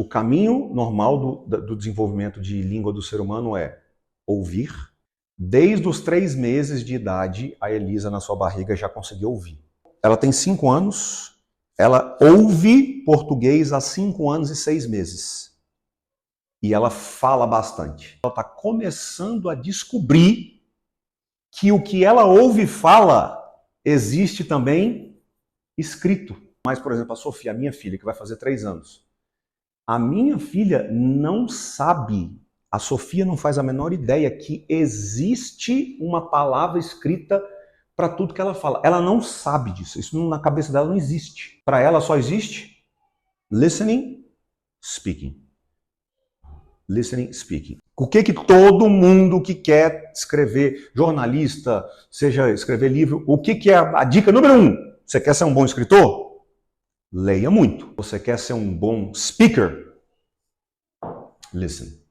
o caminho normal do desenvolvimento de língua do ser humano é ouvir. Desde os 3 meses de idade, a Elisa, na sua barriga, já conseguiu ouvir. Ela tem 5 anos, ela ouve português há 5 anos e 6 meses. E ela fala bastante. Ela está começando a descobrir que o que ela ouve e fala existe também escrito. Mas, por exemplo, a Sofia, a minha filha, que vai fazer 3 anos. A minha filha não sabe, a Sofia não faz a menor ideia que existe uma palavra escrita para tudo que ela fala. Ela não sabe disso, isso na cabeça dela não existe. Para ela só existe listening, speaking. Listening, speaking. O que todo mundo que quer escrever, jornalista, seja escrever livro, o que é a dica número 1? Você quer ser um bom escritor? Leia muito. Você quer ser um bom speaker? Listen.